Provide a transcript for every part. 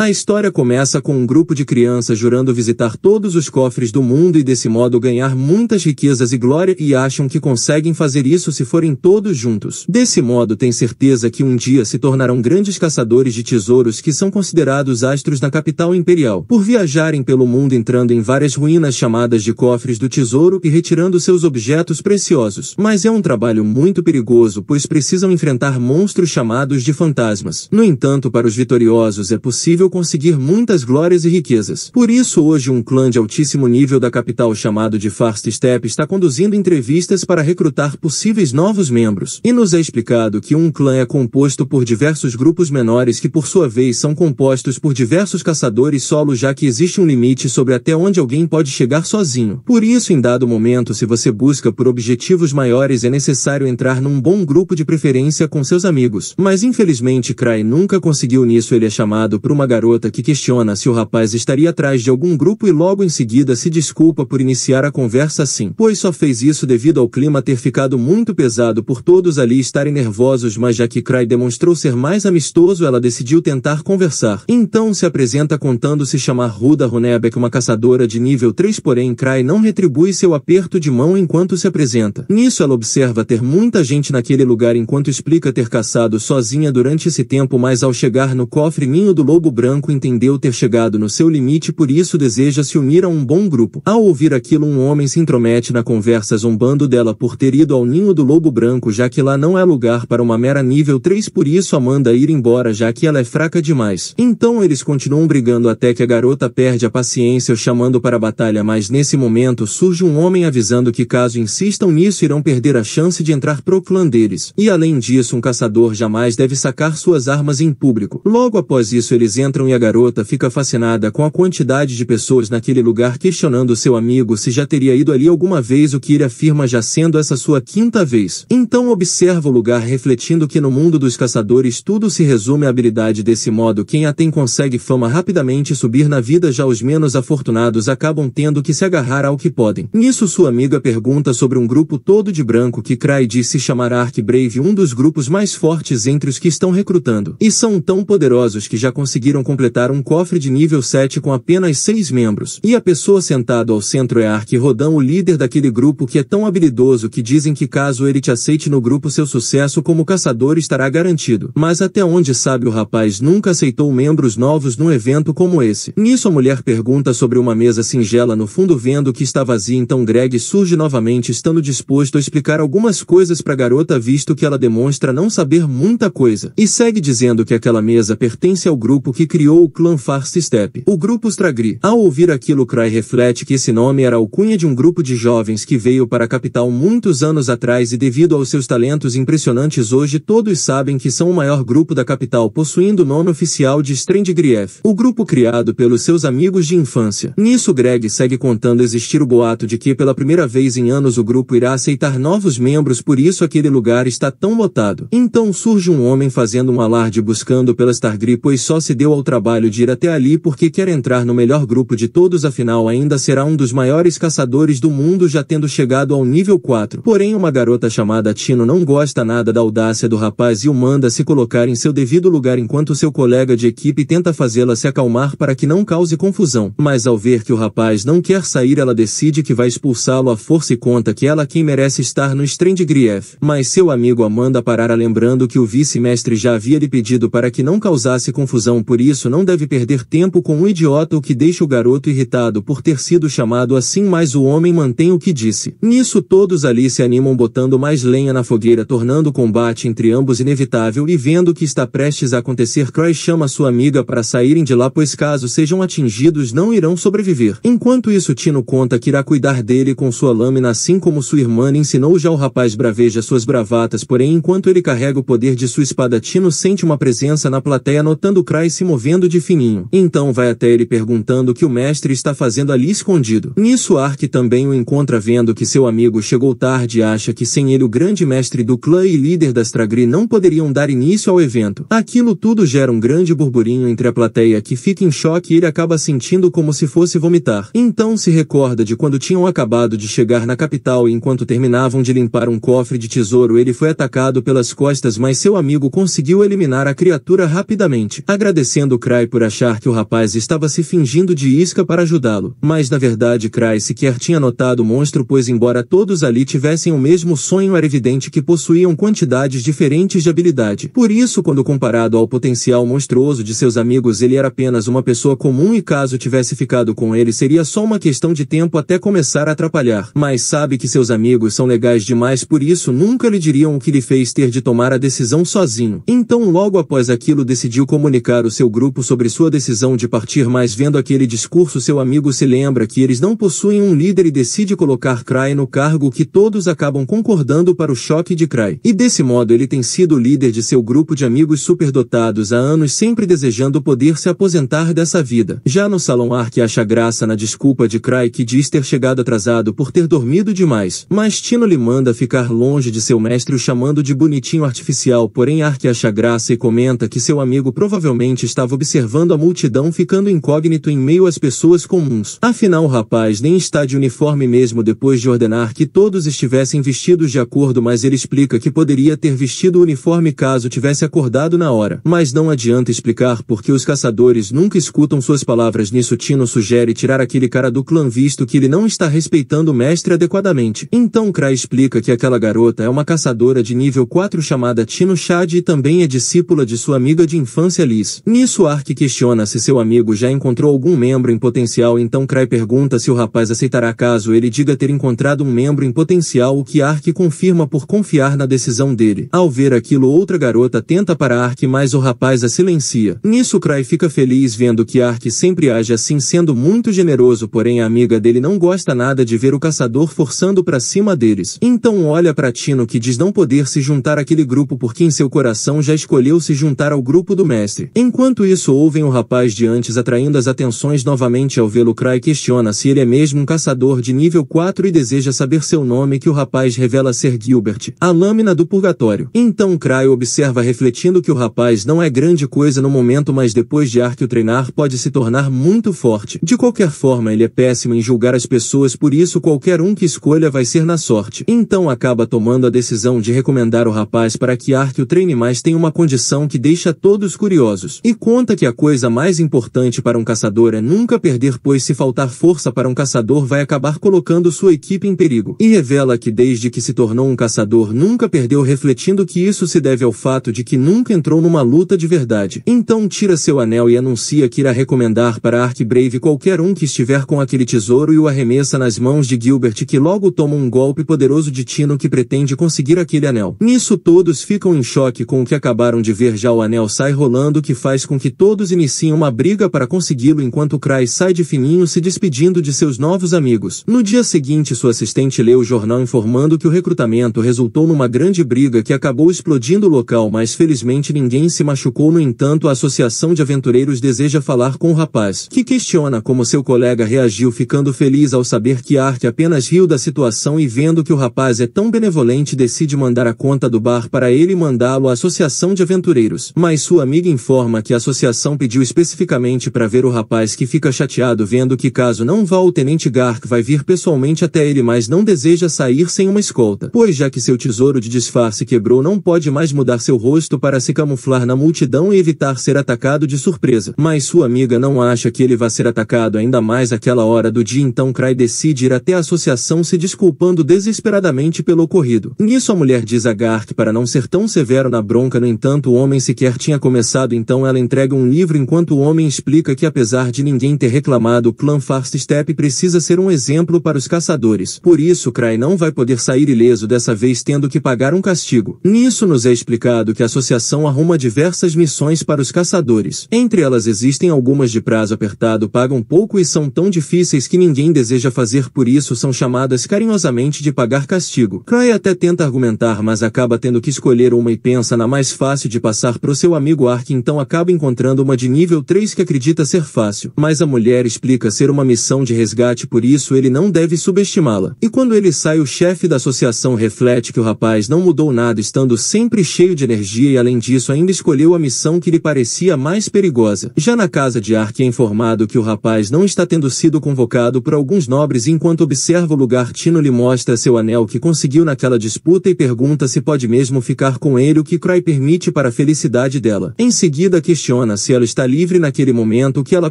A história começa com um grupo de crianças jurando visitar todos os cofres do mundo e desse modo ganhar muitas riquezas e glória, e acham que conseguem fazer isso se forem todos juntos. Desse modo têm certeza que um dia se tornarão grandes caçadores de tesouros que são considerados astros na capital imperial, por viajarem pelo mundo entrando em várias ruínas chamadas de cofres do tesouro e retirando seus objetos preciosos. Mas é um trabalho muito perigoso, pois precisam enfrentar monstros chamados de fantasmas. No entanto, para os vitoriosos é possível conseguir muitas glórias e riquezas. Por isso hoje um clã de altíssimo nível da capital chamado de First Step está conduzindo entrevistas para recrutar possíveis novos membros. E nos é explicado que um clã é composto por diversos grupos menores que por sua vez são compostos por diversos caçadores solo, já que existe um limite sobre até onde alguém pode chegar sozinho. Por isso, em dado momento, se você busca por objetivos maiores, é necessário entrar num bom grupo, de preferência com seus amigos. Mas infelizmente Cry nunca conseguiu nisso. Ele é chamado por uma garota que questiona se o rapaz estaria atrás de algum grupo e logo em seguida se desculpa por iniciar a conversa assim, pois só fez isso devido ao clima ter ficado muito pesado por todos ali estarem nervosos, mas já que Cry demonstrou ser mais amistoso, ela decidiu tentar conversar. Então se apresenta contando se chamar Ruda Runebeck, uma caçadora de nível 3, porém Cry não retribui seu aperto de mão enquanto se apresenta. Nisso ela observa ter muita gente naquele lugar enquanto explica ter caçado sozinha durante esse tempo, mas ao chegar no cofre ninho do lobo branco entendeu ter chegado no seu limite, por isso deseja se unir a um bom grupo. Ao ouvir aquilo, um homem se intromete na conversa zombando dela por ter ido ao ninho do lobo branco, já que lá não é lugar para uma mera nível 3, por isso a manda ir embora já que ela é fraca demais. Então eles continuam brigando até que a garota perde a paciência, o chamando para a batalha, mas nesse momento surge um homem avisando que caso insistam nisso irão perder a chance de entrar pro clã deles. E além disso, um caçador jamais deve sacar suas armas em público. Logo após isso eles entram e a garota fica fascinada com a quantidade de pessoas naquele lugar, questionando seu amigo se já teria ido ali alguma vez, o que ele afirma já sendo essa sua quinta vez. Então observa o lugar, refletindo que no mundo dos caçadores tudo se resume à habilidade. Desse modo quem a tem consegue fama rapidamente subir na vida, já os menos afortunados acabam tendo que se agarrar ao que podem. Nisso sua amiga pergunta sobre um grupo todo de branco que Cry diz se chamar Ark Brave, um dos grupos mais fortes entre os que estão recrutando. E são tão poderosos que já conseguiram completar um cofre de nível 7 com apenas 6 membros. E a pessoa sentada ao centro é Ark Rodan, o líder daquele grupo que é tão habilidoso que dizem que caso ele te aceite no grupo, seu sucesso como caçador estará garantido. Mas até onde sabe o rapaz nunca aceitou membros novos num evento como esse. Nisso a mulher pergunta sobre uma mesa singela no fundo, vendo que está vazia, então Greg surge novamente, estando disposto a explicar algumas coisas para a garota, visto que ela demonstra não saber muita coisa. E segue dizendo que aquela mesa pertence ao grupo que criou o clã First Step, o grupo Stragri. Ao ouvir aquilo, Cry reflete que esse nome era a alcunha de um grupo de jovens que veio para a capital muitos anos atrás e devido aos seus talentos impressionantes hoje todos sabem que são o maior grupo da capital, possuindo o nome oficial de Strandgrief, o grupo criado pelos seus amigos de infância. Nisso Greg segue contando existir o boato de que pela primeira vez em anos o grupo irá aceitar novos membros, por isso aquele lugar está tão lotado. Então surge um homem fazendo um alarde buscando pela Stragri, pois só se deu ao trabalho de ir até ali porque quer entrar no melhor grupo de todos, afinal ainda será um dos maiores caçadores do mundo, já tendo chegado ao nível 4. Porém uma garota chamada Tino não gosta nada da audácia do rapaz e o manda se colocar em seu devido lugar, enquanto seu colega de equipe tenta fazê-la se acalmar para que não cause confusão. Mas ao ver que o rapaz não quer sair, ela decide que vai expulsá-lo à força e conta que ela quem merece estar no Strandgrief. Mas seu amigo a manda parar, lembrando que o vice-mestre já havia lhe pedido para que não causasse confusão, por isso não deve perder tempo com um idiota, o que deixa o garoto irritado por ter sido chamado assim, mas o homem mantém o que disse. Nisso todos ali se animam botando mais lenha na fogueira, tornando o combate entre ambos inevitável, e vendo que está prestes a acontecer, Cry chama sua amiga para saírem de lá, pois caso sejam atingidos não irão sobreviver. Enquanto isso Tino conta que irá cuidar dele com sua lâmina, assim como sua irmã lhe ensinou. Já o rapaz braveja suas bravatas, porém enquanto ele carrega o poder de sua espada, Tino sente uma presença na plateia, notando Cry se movendo de fininho. Então vai até ele perguntando o que o mestre está fazendo ali escondido. Nisso Ark também o encontra, vendo que seu amigo chegou tarde e acha que sem ele o grande mestre do clã e líder da Stragri não poderiam dar início ao evento. Aquilo tudo gera um grande burburinho entre a plateia, que fica em choque e ele acaba sentindo como se fosse vomitar. Então se recorda de quando tinham acabado de chegar na capital e enquanto terminavam de limpar um cofre de tesouro ele foi atacado pelas costas, mas seu amigo conseguiu eliminar a criatura rapidamente. Agradecendo defendendo Cry por achar que o rapaz estava se fingindo de isca para ajudá-lo. Mas na verdade Cry sequer tinha notado o monstro, pois embora todos ali tivessem o mesmo sonho, era evidente que possuíam quantidades diferentes de habilidade. Por isso, quando comparado ao potencial monstruoso de seus amigos, ele era apenas uma pessoa comum e caso tivesse ficado com ele seria só uma questão de tempo até começar a atrapalhar. Mas sabe que seus amigos são legais demais, por isso nunca lhe diriam o que lhe fez ter de tomar a decisão sozinho. Então logo após aquilo decidiu comunicar ao seu grupo sobre sua decisão de partir, mas vendo aquele discurso seu amigo se lembra que eles não possuem um líder e decide colocar Cry no cargo, que todos acabam concordando para o choque de Cry. E desse modo ele tem sido o líder de seu grupo de amigos superdotados há anos, sempre desejando poder se aposentar dessa vida. Já no salão, Ark acha graça na desculpa de Cry, que diz ter chegado atrasado por ter dormido demais. Mas Tino lhe manda ficar longe de seu mestre, o chamando de bonitinho artificial, porém Ark acha graça e comenta que seu amigo provavelmente estava observando a multidão, ficando incógnito em meio às pessoas comuns. Afinal o rapaz nem está de uniforme mesmo depois de ordenar que todos estivessem vestidos de acordo, mas ele explica que poderia ter vestido o uniforme caso tivesse acordado na hora. Mas não adianta explicar porque os caçadores nunca escutam suas palavras. Nisso Tino sugere tirar aquele cara do clã, visto que ele não está respeitando o mestre adequadamente. Então Cry explica que aquela garota é uma caçadora de nível 4 chamada Tino Chad e também é discípula de sua amiga de infância Liz. Nisso Ark questiona se seu amigo já encontrou algum membro em potencial, então Cry pergunta se o rapaz aceitará caso ele diga ter encontrado um membro em potencial, o que Ark confirma por confiar na decisão dele. Ao ver aquilo, outra garota tenta parar Ark, mas o rapaz a silencia. Nisso Cry fica feliz vendo que Ark sempre age assim, sendo muito generoso, porém a amiga dele não gosta nada de ver o caçador forçando pra cima deles. Então olha pra Tino, que diz não poder se juntar àquele grupo porque em seu coração já escolheu se juntar ao grupo do mestre. Enquanto isso ouvem o rapaz de antes atraindo as atenções novamente. Ao vê-lo, Cry questiona se ele é mesmo um caçador de nível 4 e deseja saber seu nome, que o rapaz revela ser Gilbert, a lâmina do purgatório. Então Cry observa refletindo que o rapaz não é grande coisa no momento, mas depois de Ark o treinar pode se tornar muito forte. De qualquer forma ele é péssimo em julgar as pessoas, por isso qualquer um que escolha vai ser na sorte. Então acaba tomando a decisão de recomendar o rapaz para que Ark o treine, mas tem uma condição que deixa todos curiosos. E conta que a coisa mais importante para um caçador é nunca perder, pois se faltar força para um caçador vai acabar colocando sua equipe em perigo. E revela que desde que se tornou um caçador nunca perdeu, refletindo que isso se deve ao fato de que nunca entrou numa luta de verdade. Então tira seu anel e anuncia que irá recomendar para Ark Brave qualquer um que estiver com aquele tesouro e o arremessa nas mãos de Gilbert, que logo toma um golpe poderoso de Tino, que pretende conseguir aquele anel. Nisso todos ficam em choque com o que acabaram de ver, já o anel sai rolando, que faz com que todos iniciem uma briga para consegui-lo, enquanto Cry sai de fininho se despedindo de seus novos amigos. No dia seguinte sua assistente lê o jornal informando que o recrutamento resultou numa grande briga que acabou explodindo o local, mas felizmente ninguém se machucou. No entanto, a associação de aventureiros deseja falar com o rapaz, que questiona como seu colega reagiu, ficando feliz ao saber que Ark apenas riu da situação, e vendo que o rapaz é tão benevolente decide mandar a conta do bar para ele e mandá-lo à associação de aventureiros. Mas sua amiga informa que a associação pediu especificamente para ver o rapaz, que fica chateado vendo que caso não vá o tenente Gark vai vir pessoalmente até ele, mas não deseja sair sem uma escolta, pois já que seu tesouro de disfarce quebrou não pode mais mudar seu rosto para se camuflar na multidão e evitar ser atacado de surpresa. Mas sua amiga não acha que ele vá ser atacado, ainda mais àquela hora do dia, então Cry decide ir até a associação se desculpando desesperadamente pelo ocorrido. Nisso a mulher diz a Gark para não ser tão severo na bronca, no entanto o homem sequer tinha começado, então ela entrega um livro enquanto o homem explica que apesar de ninguém ter reclamado, o clã Fast Step precisa ser um exemplo para os caçadores. Por isso Cry não vai poder sair ileso dessa vez, tendo que pagar um castigo. Nisso nos é explicado que a associação arruma diversas missões para os caçadores. Entre elas existem algumas de prazo apertado, pagam pouco e são tão difíceis que ninguém deseja fazer, por isso são chamadas carinhosamente de pagar castigo. Cry até tenta argumentar, mas acaba tendo que escolher uma e pensa na mais fácil de passar pro seu amigo Ark, então acaba encontrando uma de nível 3 que acredita ser fácil. Mas a mulher explica ser uma missão de resgate, por isso ele não deve subestimá-la. E quando ele sai, o chefe da associação reflete que o rapaz não mudou nada, estando sempre cheio de energia, e além disso ainda escolheu a missão que lhe parecia mais perigosa. Já na casa de Ark é informado que o rapaz não está tendo sido convocado por alguns nobres. Enquanto observa o lugar, Tino lhe mostra seu anel que conseguiu naquela disputa e pergunta se pode mesmo ficar com ele, o que Cry permite para a felicidade dela. Em seguida questiona questiona se ela está livre naquele momento, que ela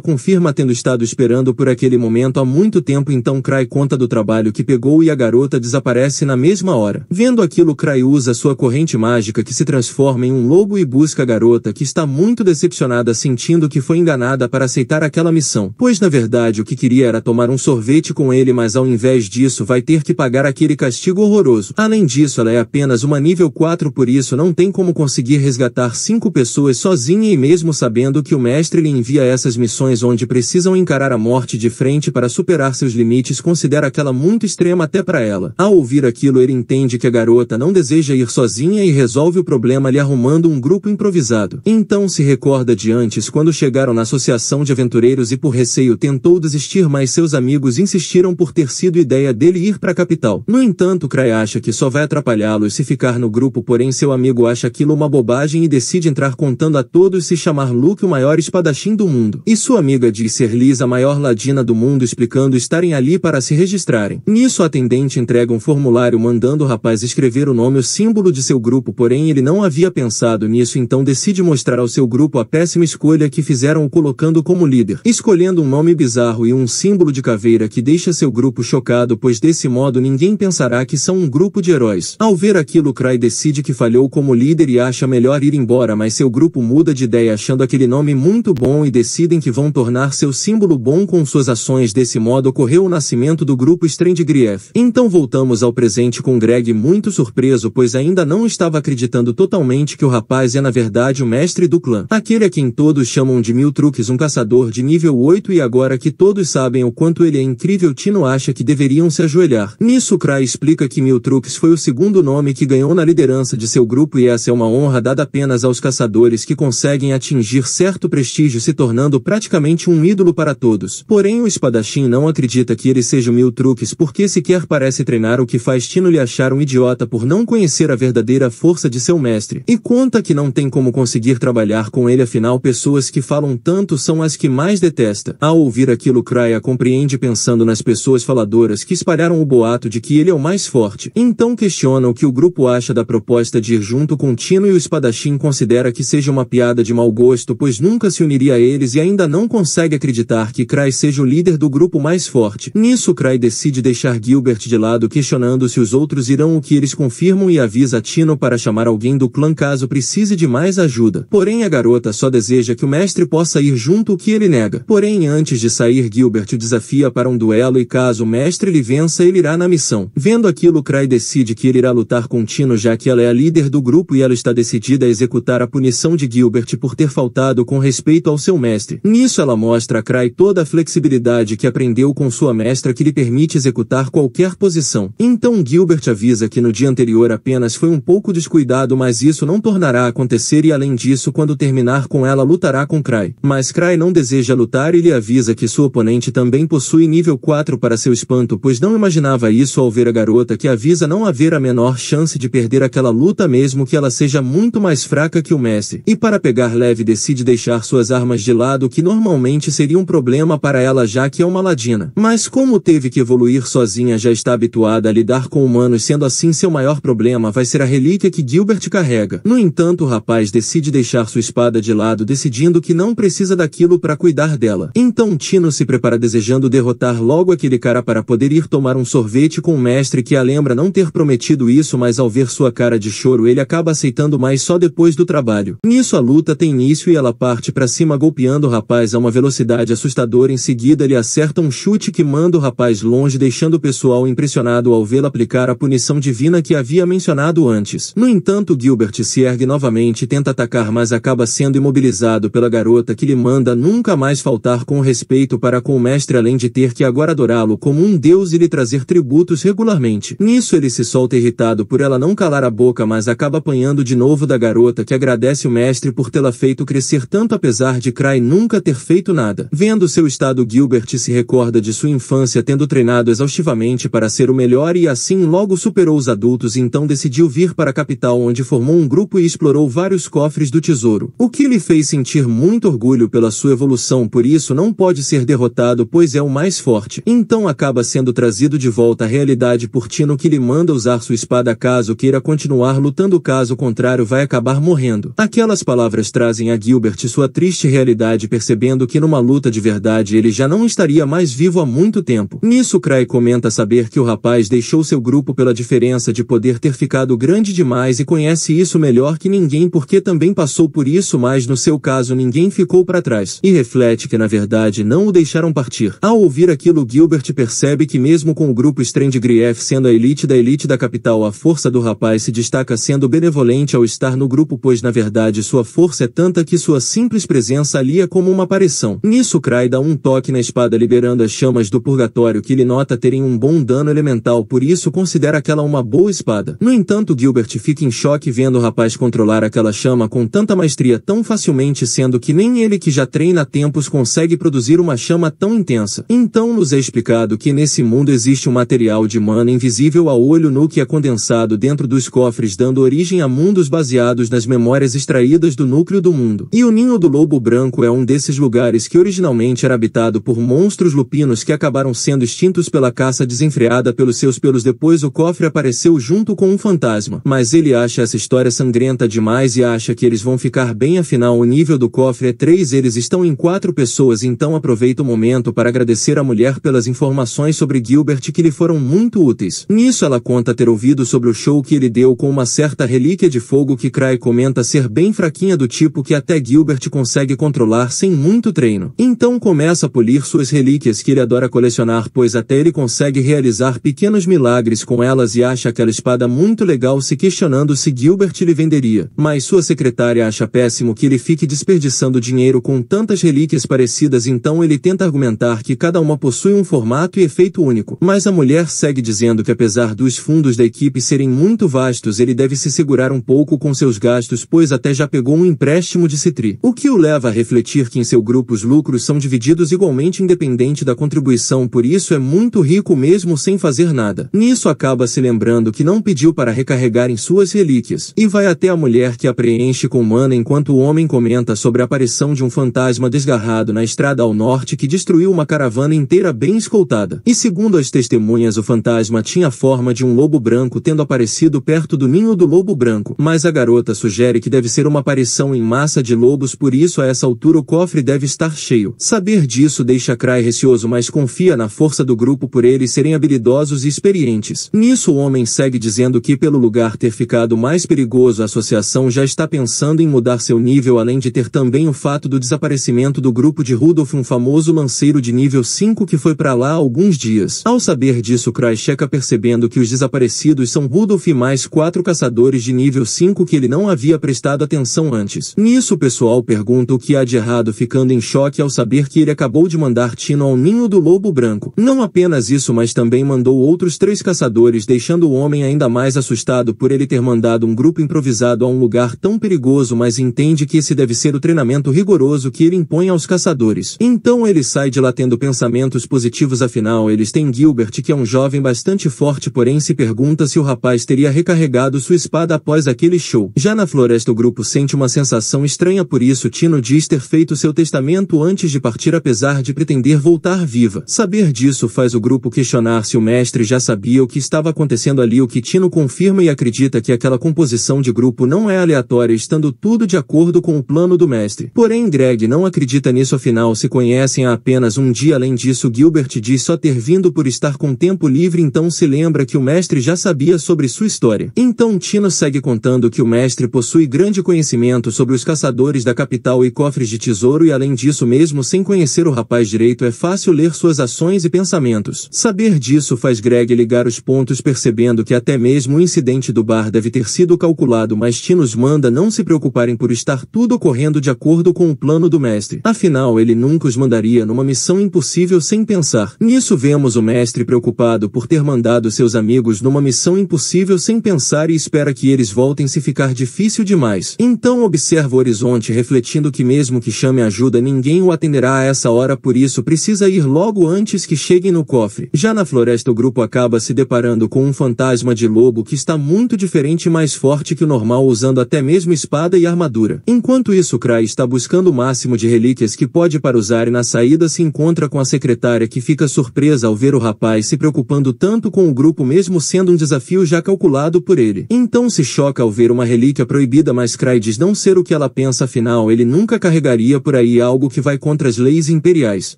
confirma tendo estado esperando por aquele momento há muito tempo. Então Cry conta do trabalho que pegou e a garota desaparece na mesma hora. Vendo aquilo, Cry usa sua corrente mágica que se transforma em um lobo e busca a garota, que está muito decepcionada, sentindo que foi enganada para aceitar aquela missão, pois na verdade o que queria era tomar um sorvete com ele, mas ao invés disso vai ter que pagar aquele castigo horroroso. Além disso, ela é apenas uma nível 4, por isso não tem como conseguir resgatar 5 pessoas sozinha, e mesmo sabendo que o mestre lhe envia essas missões onde precisam encarar a morte de frente para superar seus limites, considera aquela muito extrema até para ela. Ao ouvir aquilo, ele entende que a garota não deseja ir sozinha e resolve o problema lhe arrumando um grupo improvisado. Então se recorda de antes, quando chegaram na associação de aventureiros e por receio tentou desistir, mas seus amigos insistiram por ter sido ideia dele ir para a capital. No entanto, Cry acha que só vai atrapalhá-los se ficar no grupo, porém seu amigo acha aquilo uma bobagem e decide entrar, contando a todos se chamar Luke o maior espadachim do mundo. E sua amiga diz ser Liz a maior ladina do mundo, explicando estarem ali para se registrarem. Nisso a atendente entrega um formulário mandando o rapaz escrever o nome, o símbolo de seu grupo, porém ele não havia pensado nisso, então decide mostrar ao seu grupo a péssima escolha que fizeram, o colocando como líder, escolhendo um nome bizarro e um símbolo de caveira que deixa seu grupo chocado, pois desse modo ninguém pensará que são um grupo de heróis. Ao ver aquilo, Cry decide que falhou como líder e acha melhor ir embora, mas seu grupo muda de ideia achando aquele nome muito bom e decidem que vão tornar seu símbolo bom com suas ações. Desse modo ocorreu o nascimento do grupo Strange Grief. Então voltamos ao presente com Greg muito surpreso, pois ainda não estava acreditando totalmente que o rapaz é na verdade o mestre do clã, aquele a quem todos chamam de Miltrux, um caçador de nível 8, e agora que todos sabem o quanto ele é incrível, Tino acha que deveriam se ajoelhar. Nisso Cry explica que Miltrux foi o segundo nome que ganhou na liderança de seu grupo e essa é uma honra dada apenas aos caçadores que conseguem atingir certo prestígio, se tornando praticamente um ídolo para todos. Porém o espadachim não acredita que ele seja o Miltrux, porque sequer parece treinar, o que faz Tino lhe achar um idiota por não conhecer a verdadeira força de seu mestre, e conta que não tem como conseguir trabalhar com ele, afinal pessoas que falam tanto são as que mais detesta. Ao ouvir aquilo, Cry a compreende, pensando nas pessoas faladoras que espalharam o boato de que ele é o mais forte. Então questiona o que o grupo acha da proposta de ir junto com Tino, e o espadachim considera que seja uma piada de mau gosto, pois nunca se uniria a eles, e ainda não consegue acreditar que Cry seja o líder do grupo mais forte. Nisso Cry decide deixar Gilbert de lado, questionando se os outros irão, o que eles confirmam, e avisa Tino para chamar alguém do clã caso precise de mais ajuda. Porém a garota só deseja que o mestre possa ir junto, o que ele nega. Porém antes de sair, Gilbert o desafia para um duelo e caso o mestre lhe vença, ele irá na missão. Vendo aquilo, Cry decide que ele irá lutar com Tino, já que ela é a líder do grupo e ela está decidida a executar a punição de Gilbert por ter faltado com respeito ao seu mestre. Nisso ela mostra a Cry toda a flexibilidade que aprendeu com sua mestra, que lhe permite executar qualquer posição. Então Gilbert avisa que no dia anterior apenas foi um pouco descuidado, mas isso não tornará a acontecer, e além disso, quando terminar com ela, lutará com Cry. Mas Cry não deseja lutar e lhe avisa que sua oponente também possui nível 4 para seu espanto, pois não imaginava isso ao ver a garota, que avisa não haver a menor chance de perder aquela luta mesmo que ela seja muito mais fraca que o mestre. E para pegar leve decide deixar suas armas de lado, que normalmente seria um problema para ela já que é uma ladina. Mas como teve que evoluir sozinha, já está habituada a lidar com humanos, sendo assim seu maior problema vai ser a relíquia que Gilbert carrega. No entanto o rapaz decide deixar sua espada de lado, decidindo que não precisa daquilo para cuidar dela. Então Tino se prepara desejando derrotar logo aquele cara para poder ir tomar um sorvete com o mestre, que a lembra não ter prometido isso, mas ao ver sua cara de choro ele acaba aceitando, mas só depois do trabalho. Nisso a luta tem início e ela parte para cima golpeando o rapaz a uma velocidade assustadora. Em seguida ele acerta um chute que manda o rapaz longe, deixando o pessoal impressionado ao vê-lo aplicar a punição divina que havia mencionado antes. No entanto Gilbert se ergue novamente e tenta atacar, mas acaba sendo imobilizado pela garota, que lhe manda nunca mais faltar com respeito para com o mestre, além de ter que agora adorá-lo como um deus e lhe trazer tributos regularmente. Nisso ele se solta irritado por ela não calar a boca, mas acaba apanhando de novo da garota, que agradece o mestre por tê-la feito crescer tanto apesar de Cry nunca ter feito nada. Vendo seu estado, Gilbert se recorda de sua infância, tendo treinado exaustivamente para ser o melhor e assim logo superou os adultos, então decidiu vir para a capital, onde formou um grupo e explorou vários cofres do tesouro, o que lhe fez sentir muito orgulho pela sua evolução. Por isso não pode ser derrotado, pois é o mais forte. Então acaba sendo trazido de volta à realidade por Tino, que lhe manda usar sua espada caso queira continuar lutando, caso contrário vai acabar morrendo. Aquelas palavras trazem a Gilbert sua triste realidade, percebendo que numa luta de verdade ele já não estaria mais vivo há muito tempo. Nisso Cray comenta saber que o rapaz deixou seu grupo pela diferença de poder ter ficado grande demais e conhece isso melhor que ninguém porque também passou por isso, mas no seu caso ninguém ficou para trás. E reflete que na verdade não o deixaram partir. Ao ouvir aquilo, Gilbert percebe que mesmo com o grupo Strange-Grief sendo a elite da capital, a força do rapaz se destaca sendo benevolente ao estar no grupo, pois na verdade sua força é tanta que sua simples presença ali é como uma aparição. Nisso Cray dá um toque na espada liberando as chamas do purgatório que ele nota terem um bom dano elemental, por isso considera aquela uma boa espada. No entanto, Gilbert fica em choque vendo o rapaz controlar aquela chama com tanta maestria tão facilmente, sendo que nem ele, que já treina há tempos, consegue produzir uma chama tão intensa. Então nos é explicado que nesse mundo existe um material de mana invisível a olho nu que é condensado dentro dos cofres, dando origem a mundos baseados nas memórias extraídas do núcleo do mundo. E o Ninho do Lobo Branco é um desses lugares que originalmente era habitado por monstros lupinos que acabaram sendo extintos pela caça desenfreada pelos seus pelos. Depois o cofre apareceu junto com um fantasma, mas ele acha essa história sangrenta demais e acha que eles vão ficar bem, afinal o nível do cofre é 3, eles estão em 4 pessoas. Então aproveita o momento para agradecer a mulher pelas informações sobre Gilbert que lhe foram muito úteis. Nisso ela conta ter ouvido sobre o show que ele deu com uma certa relíquia de fogo que Cray comenta ser bem fraquinha, do tipo que até Gilbert consegue controlar sem muito treino. Então começa a polir suas relíquias que ele adora colecionar, pois até ele consegue realizar pequenos milagres com elas e acha aquela espada muito legal, se questionando se Gilbert lhe venderia. Mas sua secretária acha péssimo que ele fique desperdiçando dinheiro com tantas relíquias parecidas, então ele tenta argumentar que cada uma possui um formato e efeito único. Mas a mulher segue dizendo que apesar dos fundos da equipe serem muito vastos, ele deve se segurar um pouco com seus gastos, pois até já pegou um empréstimo de Citri. O que o leva a refletir que em seu grupo os lucros são divididos igualmente independente da contribuição, por isso é muito rico mesmo sem fazer nada. Nisso acaba se lembrando que não pediu para recarregar em suas relíquias, e vai até a mulher que a preenche com mana, enquanto o homem comenta sobre a aparição de um fantasma desgarrado na estrada ao norte que destruiu uma caravana inteira bem escoltada. E segundo as testemunhas, o fantasma tinha a forma de um lobo branco, tendo aparecido perto do ninho do lobo branco, mas a garota sugere que deve ser uma aparição em massa de lobos, por isso a essa altura o cofre deve estar cheio. Saber disso deixa Cray receoso, mas confia na força do grupo por eles serem habilidosos e experientes. Nisso o homem segue dizendo que pelo lugar ter ficado mais perigoso, a associação já está pensando em mudar seu nível, além de ter também o fato do desaparecimento do grupo de Rudolph, um famoso lanceiro de nível 5 que foi para lá há alguns dias. Ao saber disso, Cray checa percebendo que os desaparecidos são Rudolph e mais 4 caçadores de nível 5 que ele não havia prestado atenção antes. Nisso o pessoal pergunta o que há de errado, ficando em choque ao saber que ele acabou de mandar Tino ao ninho do lobo branco. Não apenas isso, mas também mandou outros 3 caçadores, deixando o homem ainda mais assustado por ele ter mandado um grupo improvisado a um lugar tão perigoso, mas entende que esse deve ser o treinamento rigoroso que ele impõe aos caçadores. Então ele sai de lá tendo pensamentos positivos, afinal eles têm Gilbert, que é um jovem bastante forte, porém se pergunta se o rapaz teria recarregado sua espada após aquele show. Já na floresta o grupo sente uma sensação estranha, por isso Tino diz ter feito seu testamento antes de partir, apesar de pretender voltar viva. Saber disso faz o grupo questionar se o mestre já sabia o que estava acontecendo ali, o que Tino confirma e acredita que aquela composição de grupo não é aleatória, estando tudo de acordo com o plano do mestre. Porém Greg não acredita nisso, afinal se conhecem há apenas um dia. Além disso, Gilbert diz só ter vindo por estar com tempo livre, então se lembra que o mestre já sabia sobre sua história. Então Tino segue contando que o mestre possui grande conhecimento sobre os caçadores da capital e cofres de tesouro, e além disso, mesmo sem conhecer o rapaz direito, é fácil ler suas ações e pensamentos. Saber disso faz Greg ligar os pontos, percebendo que até mesmo o incidente do bar deve ter sido calculado, mas Tino os manda não se preocuparem por estar tudo ocorrendo de acordo com o plano do mestre. Afinal, ele nunca os mandaria numa missão impossível sem pensar. Nisso vemos o mestre preocupado por ter mandado seus amigos numa missão impossível sem pensar e espera que eles voltem se ficar difícil demais. Então observa o horizonte, refletindo que mesmo que chame ajuda, ninguém o atenderá a essa hora, por isso precisa ir logo antes que cheguem no cofre. Já na floresta o grupo acaba se deparando com um fantasma de lobo que está muito diferente e mais forte que o normal, usando até mesmo espada e armadura. Enquanto isso, Cray está buscando o máximo de relíquias que pode para usar, e na saída se encontra com a secretária, que fica surpresa ao ver o rapaz se preocupando tanto com o grupo, mesmo sendo um desafio já calculado por ele. Então se choca ao ver uma relíquia proibida, mas Cray diz não ser o que ela pensa pensa afinal ele nunca carregaria por aí algo que vai contra as leis imperiais.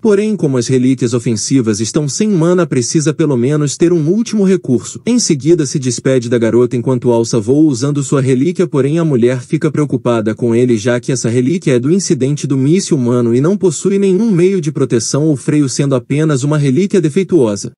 Porém, como as relíquias ofensivas estão sem mana, precisa pelo menos ter um último recurso. Em seguida se despede da garota enquanto alça voo usando sua relíquia, porém a mulher fica preocupada com ele já que essa relíquia é do incidente do míssil humano e não possui nenhum meio de proteção ou freio, sendo apenas uma relíquia defeituosa.